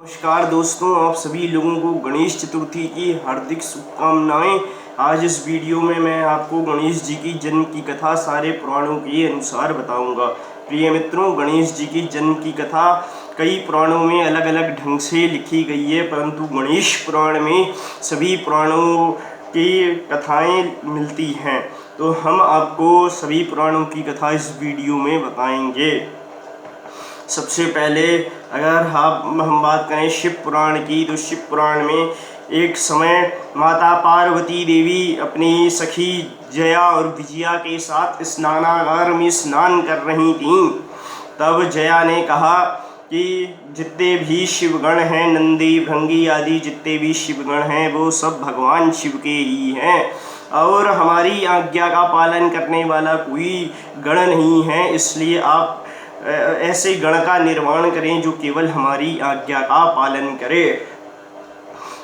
नमस्कार दोस्तों, आप सभी लोगों को गणेश चतुर्थी की हार्दिक शुभकामनाएं। आज इस वीडियो में मैं आपको गणेश जी की जन्म की कथा सारे पुराणों के अनुसार बताऊंगा। प्रिय मित्रों, गणेश जी की जन्म की कथा कई पुराणों में अलग अलग ढंग से लिखी गई है, परंतु गणेश पुराण में सभी पुराणों की कथाएं मिलती हैं। तो हम आपको सभी पुराणों की कथा इस वीडियो में बताएंगे। सबसे पहले अगर हम बात करें शिव पुराण की, तो शिव पुराण में एक समय माता पार्वती देवी अपनी सखी जया और विजया के साथ स्नानागार में स्नान कर रही थीं। तब जया ने कहा कि जितने भी शिवगण हैं, नंदी भृंगी आदि जितने भी शिवगण हैं, वो सब भगवान शिव के ही हैं और हमारी आज्ञा का पालन करने वाला कोई गण नहीं है। इसलिए आप ऐसे गण का निर्माण करें जो केवल हमारी आज्ञा का पालन करे।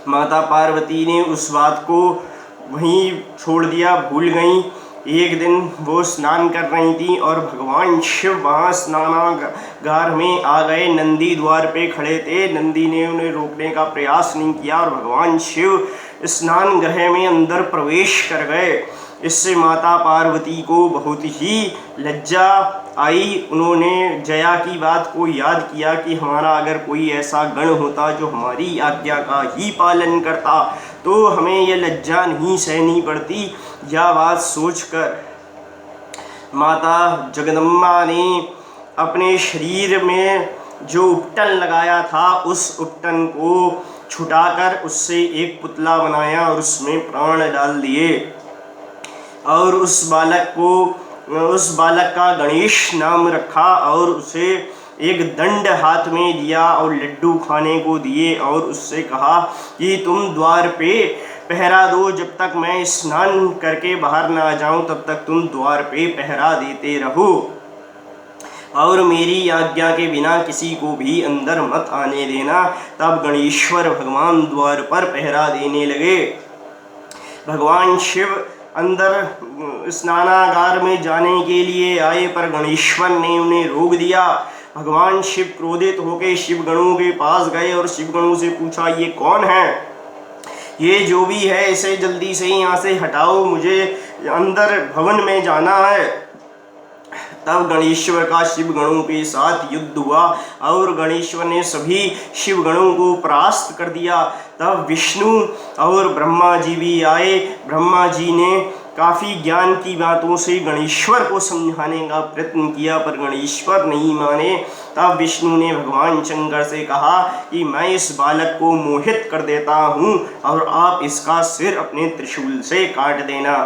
माता पार्वती ने उस बात को वहीं छोड़ दिया, भूल गईं। एक दिन वो स्नान कर रही थी और भगवान शिव वहाँ स्नानागार में आ गए। नंदी द्वार पे खड़े थे। नंदी ने उन्हें रोकने का प्रयास नहीं किया और भगवान शिव स्नान गृह में अंदर प्रवेश कर गए। इससे माता पार्वती को बहुत ही लज्जा आई। उन्होंने जया की बात को याद किया कि हमारा अगर कोई ऐसा गण होता जो हमारी आज्ञा का ही पालन करता तो हमें यह लज्जा नहीं सहनी पड़ती। यह बात सोचकर माता जगदम्बा ने अपने शरीर में जो उपटन लगाया था, उस उपटन को छुटाकर उससे एक पुतला बनाया और उसमें प्राण डाल दिए और उस बालक का गणेश नाम रखा और उसे एक दंड हाथ में दिया और लड्डू खाने को दिए और उससे कहा कि तुम द्वार पे पहरा दो, जब तक मैं स्नान करके बाहर ना आ जाऊं तब तक तुम द्वार पे पहरा देते रहो और मेरी आज्ञा के बिना किसी को भी अंदर मत आने देना। तब गणेश्वर भगवान द्वार पर पहरा देने लगे। भगवान शिव अंदर स्नानागार में जाने के लिए आए, पर गणेश्वर ने उन्हें रोक दिया। भगवान शिव क्रोधित होकर शिवगणों के पास गए और शिवगणों से पूछा, ये कौन है? ये जो भी है इसे जल्दी से यहाँ से हटाओ, मुझे अंदर भवन में जाना है। तब गणेश्वर का शिवगणों के साथ युद्ध हुआ और गणेश्वर ने सभी शिवगणों को परास्त कर दिया। तब विष्णु और ब्रह्मा जी भी आए। ब्रह्मा जी ने काफ़ी ज्ञान की बातों से गणेश्वर को समझाने का प्रयत्न किया, पर गणेश्वर नहीं माने। तब विष्णु ने भगवान शंकर से कहा कि मैं इस बालक को मोहित कर देता हूँ और आप इसका सिर अपने त्रिशूल से काट देना।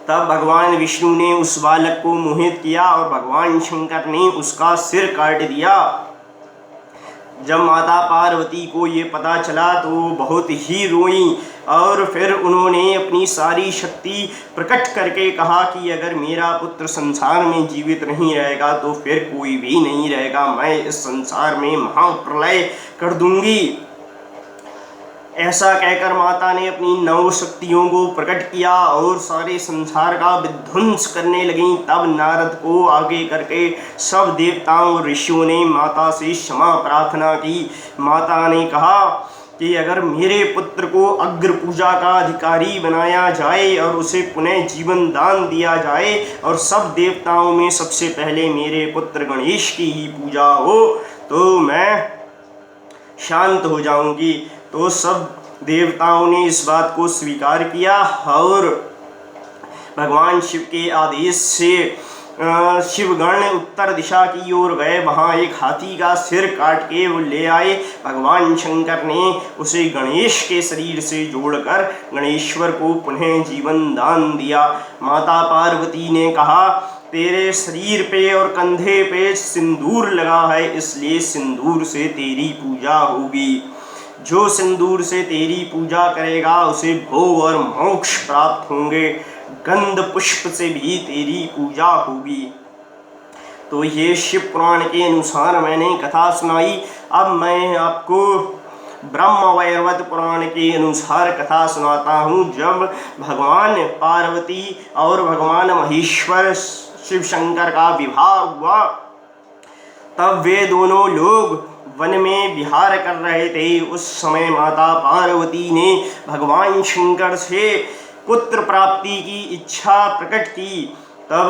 तब भगवान विष्णु ने उस बालक को मोहित किया और भगवान शंकर ने उसका सिर काट दिया। जब माता पार्वती को ये पता चला तो बहुत ही रोई और फिर उन्होंने अपनी सारी शक्ति प्रकट करके कहा कि अगर मेरा पुत्र संसार में जीवित नहीं रहेगा तो फिर कोई भी नहीं रहेगा, मैं इस संसार में महाप्रलय कर दूंगी। ऐसा कहकर माता ने अपनी 9 शक्तियों को प्रकट किया और सारे संसार का विध्वंस करने लगी। तब नारद को आगे करके सब देवताओं और ऋषियों ने माता से क्षमा प्रार्थना की। माता ने कहा कि अगर मेरे पुत्र को अग्र पूजा का अधिकारी बनाया जाए और उसे पुनः जीवन दान दिया जाए और सब देवताओं में सबसे पहले मेरे पुत्र गणेश की ही पूजा हो तो मैं शांत हो जाऊंगी। तो सब देवताओं ने इस बात को स्वीकार किया और भगवान शिव के आदेश से शिवगण उत्तर दिशा की ओर गए। वहाँ एक हाथी का सिर काट के वो ले आए। भगवान शंकर ने उसे गणेश के शरीर से जोड़कर गणेश्वर को पुनः जीवन दान दिया। माता पार्वती ने कहा, तेरे शरीर पे और कंधे पे सिंदूर लगा है, इसलिए सिंदूर से तेरी पूजा होगी। जो सिंदूर से तेरी पूजा करेगा उसे भोग और मोक्ष प्राप्त होंगे। गंध पुष्प से भी तेरी पूजा होगी। तो ये शिव पुराण के अनुसार मैंने कथा सुनाई। अब मैं आपको ब्रह्मवैवर्त पुराण के अनुसार कथा सुनाता हूँ। जब भगवान पार्वती और भगवान महेश्वर शिव शंकर का विवाह हुआ तब वे दोनों लोग वन में विहार कर रहे थे, उस समय माता पार्वती ने भगवान शंकर से पुत्र प्राप्ति की इच्छा प्रकट की। तब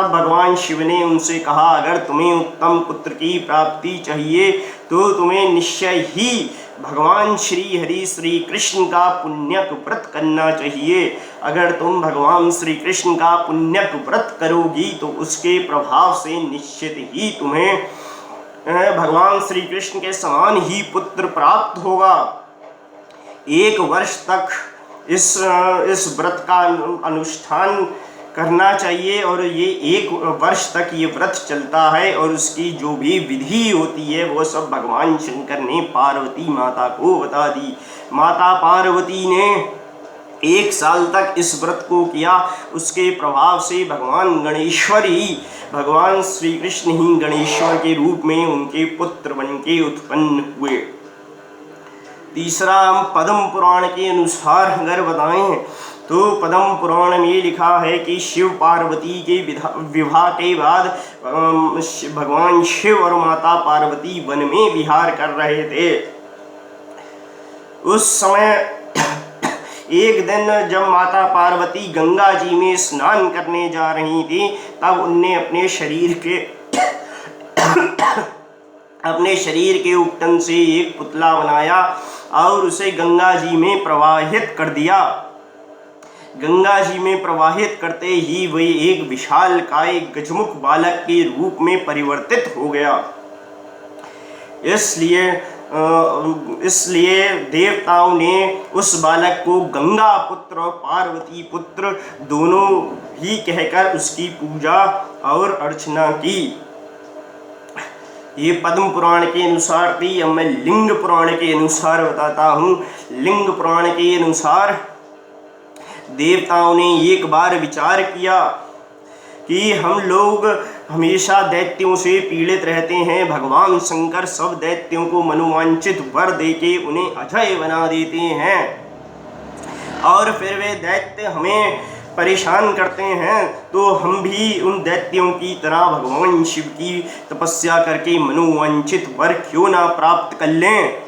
भगवान शिव ने उनसे कहा, अगर तुम्हें उत्तम पुत्र की प्राप्ति चाहिए तो तुम्हें निश्चय ही भगवान श्री हरि श्री कृष्ण का पुण्यक व्रत करना चाहिए। अगर तुम भगवान श्री कृष्ण का पुण्यक व्रत करोगी तो उसके प्रभाव से निश्चित ही तुम्हें भगवान श्री कृष्ण के समान ही पुत्र प्राप्त होगा। 1 वर्ष तक इस व्रत का अनुष्ठान करना चाहिए और ये 1 वर्ष तक ये व्रत चलता है और उसकी जो भी विधि होती है वो सब भगवान शंकर ने पार्वती माता को बता दी। माता पार्वती ने 1 साल तक इस व्रत को किया। उसके प्रभाव से भगवान गणेश्वर ही, भगवान श्री कृष्ण ही गणेश्वर के रूप में उनके पुत्र बन के उत्पन्न हुए। तीसरा, हम पद्म पुराण के अनुसार अगर बताएं तो पद्म पुराण में लिखा है कि शिव पार्वती के विवाह के बाद भगवान शिव और माता पार्वती वन में विहार कर रहे थे। उस समय एक दिन जब माता पार्वती गंगा जी में स्नान करने जा रही थी, तब उनने अपने शरीर के उपटन से एक पुतला बनाया और उसे गंगा जी में प्रवाहित कर दिया। गंगा जी में प्रवाहित करते ही वह एक विशालकाय गजमुख बालक के रूप में परिवर्तित हो गया। इसलिए देवताओं ने उस बालक को गंगा पुत्र और पार्वती पुत्र दोनों ही कहकर उसकी पूजा और अर्चना की। ये पद्म पुराण के अनुसार थी। अब मैं लिंग पुराण के अनुसार बताता हूँ। लिंग पुराण के अनुसार देवताओं ने एक बार विचार किया कि हम लोग हमेशा दैत्यों से पीड़ित रहते हैं। भगवान शंकर सब दैत्यों को मनोवांछित वर देके उन्हें अजय बना देते हैं और फिर वे दैत्य हमें परेशान करते हैं, तो हम भी उन दैत्यों की तरह भगवान शिव की तपस्या करके मनोवांछित वर क्यों ना प्राप्त कर लें,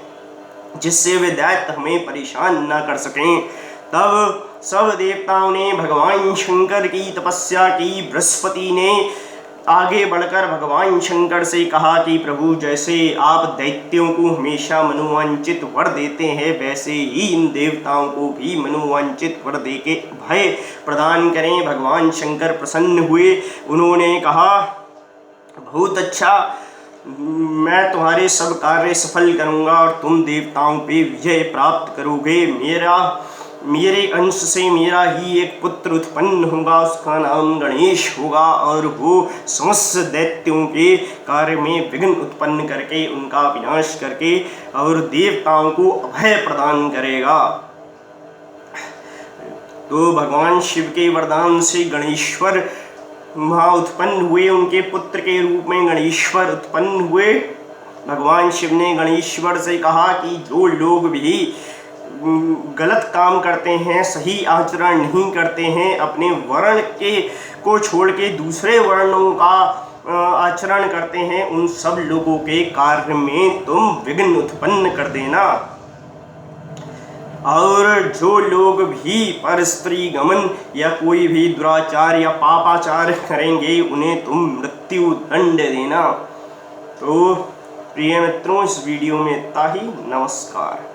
जिससे वे दैत्य हमें परेशान ना कर सकें। तब सब देवताओं ने भगवान शंकर की तपस्या की। बृहस्पति ने आगे बढ़कर भगवान शंकर से कहा कि प्रभु, जैसे आप दैत्यों को हमेशा मनोवांछित वर देते हैं, वैसे ही इन देवताओं को भी मनोवांछित वर देके भय प्रदान करें। भगवान शंकर प्रसन्न हुए। उन्होंने कहा, बहुत अच्छा, मैं तुम्हारे सब कार्य सफल करूंगा और तुम देवताओं पे विजय प्राप्त करोगे। मेरे अंश से मेरा ही एक पुत्र उत्पन्न होगा, उसका नाम गणेश होगा और वो समस्त दैत्यों के कार्य में विघ्न उत्पन्न करके उनका विनाश करके और देवताओं को अभय प्रदान करेगा। तो भगवान शिव के वरदान से गणेश्वर वहाँ उत्पन्न हुए। उनके पुत्र के रूप में गणेश्वर उत्पन्न हुए। भगवान शिव ने गणेश्वर से कहा कि जो लोग भी गलत काम करते हैं, सही आचरण नहीं करते हैं, अपने वर्ण को छोड़ के दूसरे वर्णों का आचरण करते हैं, उन सब लोगों के कार्य में तुम विघ्न उत्पन्न कर देना। और जो लोग भी पर स्त्री गमन या कोई भी दुराचार या पापाचार करेंगे, उन्हें तुम मृत्यु दंड देना। तो प्रिय मित्रों, इस वीडियो में इतना ही। नमस्कार।